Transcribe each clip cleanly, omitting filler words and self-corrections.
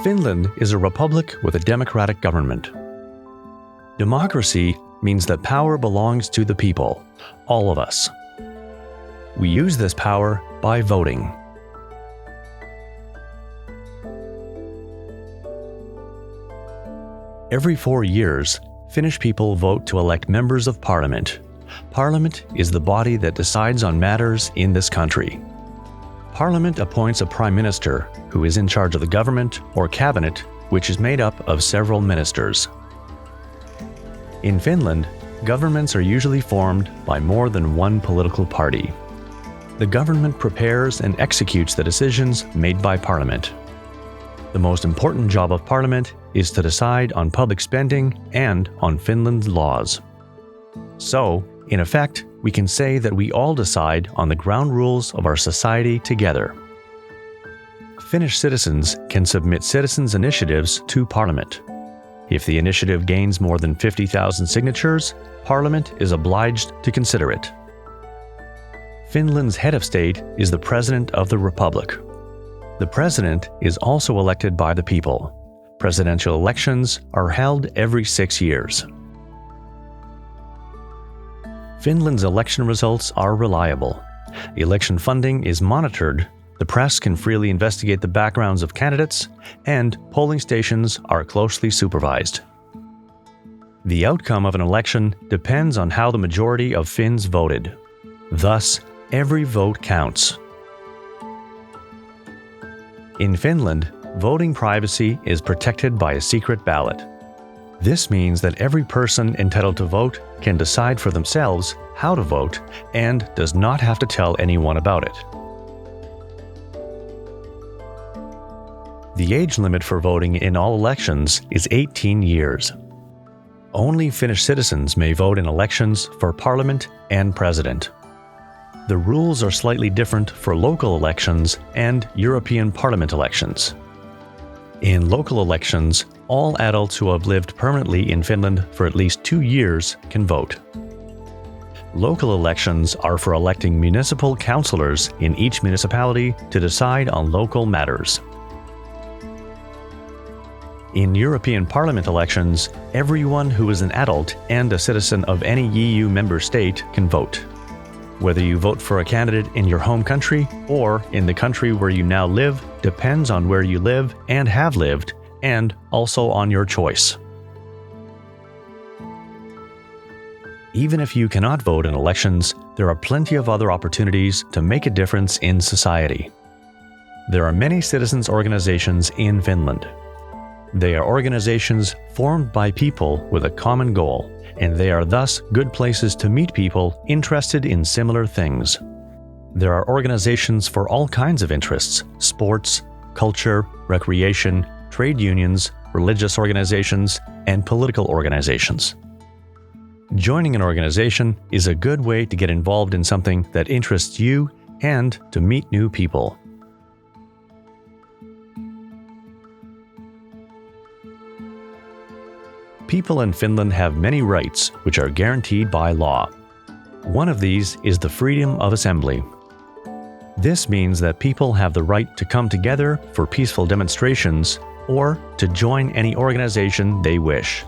Finland is a republic with a democratic government. Democracy means that power belongs to the people, all of us. We use this power by voting. Every 4 years, Finnish people vote to elect members of parliament. Parliament is the body that decides on matters in this country. Parliament appoints a prime minister, who is in charge of the government or cabinet, which is made up of several ministers. In Finland, governments are usually formed by more than one political party. The government prepares and executes the decisions made by Parliament. The most important job of Parliament is to decide on public spending and on Finland's laws. So, in effect, we can say that we all decide on the ground rules of our society together. Finnish citizens can submit citizens' initiatives to Parliament. If the initiative gains more than 50,000 signatures, Parliament is obliged to consider it. Finland's head of state is the President of the Republic. The President is also elected by the people. Presidential elections are held every 6 years. Finland's election results are reliable. Election funding is monitored, the press can freely investigate the backgrounds of candidates, and polling stations are closely supervised. The outcome of an election depends on how the majority of Finns voted. Thus, every vote counts. In Finland, voting privacy is protected by a secret ballot. This means that every person entitled to vote can decide for themselves how to vote and does not have to tell anyone about it. The age limit for voting in all elections is 18 years. Only Finnish citizens may vote in elections for parliament and president. The rules are slightly different for local elections and European Parliament elections. In local elections, all adults who have lived permanently in Finland for at least 2 years can vote. Local elections are for electing municipal councillors in each municipality to decide on local matters. In European Parliament elections, everyone who is an adult and a citizen of any EU member state can vote. Whether you vote for a candidate in your home country or in the country where you now live depends on where you live and have lived, and also on your choice. Even if you cannot vote in elections, there are plenty of other opportunities to make a difference in society. There are many citizens' organizations in Finland. They are organizations formed by people with a common goal, and they are thus good places to meet people interested in similar things. There are organizations for all kinds of interests: sports, culture, recreation, trade unions, religious organizations, and political organizations. Joining an organization is a good way to get involved in something that interests you and to meet new people. People in Finland have many rights which are guaranteed by law. One of these is the freedom of assembly. This means that people have the right to come together for peaceful demonstrations or to join any organization they wish.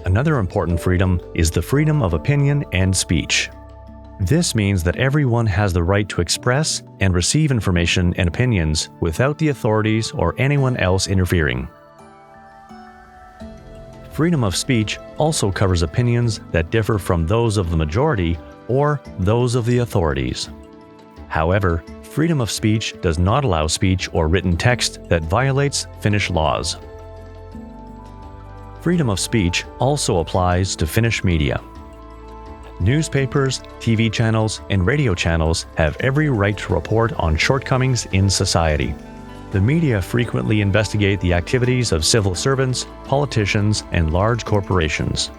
Another important freedom is the freedom of opinion and speech. This means that everyone has the right to express and receive information and opinions without the authorities or anyone else interfering. Freedom of speech also covers opinions that differ from those of the majority or those of the authorities. However, freedom of speech does not allow speech or written text that violates Finnish laws. Freedom of speech also applies to Finnish media. Newspapers, TV channels, and radio channels have every right to report on shortcomings in society. The media frequently investigate the activities of civil servants, politicians, and large corporations.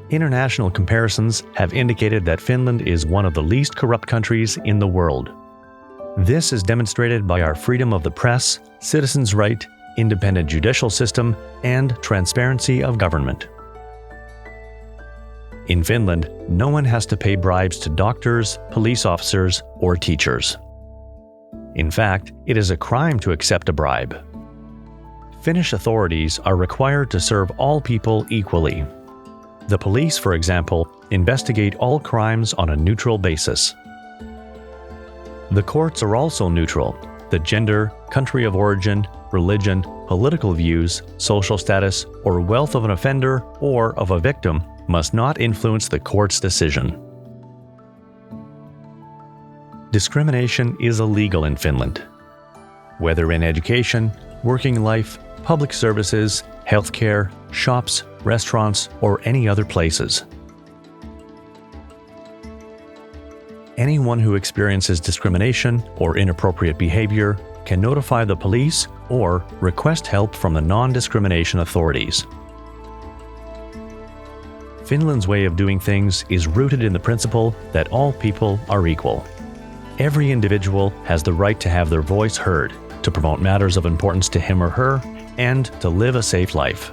International comparisons have indicated that Finland is one of the least corrupt countries in the world. This is demonstrated by our freedom of the press, citizens' right, independent judicial system, and transparency of government. In Finland, no one has to pay bribes to doctors, police officers, or teachers. In fact, it is a crime to accept a bribe. Finnish authorities are required to serve all people equally. The police, for example, investigate all crimes on a neutral basis. The courts are also neutral. The gender, country of origin, religion, political views, social status, or wealth of an offender or of a victim must not influence the court's decision. Discrimination is illegal in Finland. Whether in education, working life, public services, healthcare, shops, restaurants, or any other places. Anyone who experiences discrimination or inappropriate behavior can notify the police or request help from the non-discrimination authorities. Finland's way of doing things is rooted in the principle that all people are equal. Every individual has the right to have their voice heard, to promote matters of importance to him or her, and to live a safe life.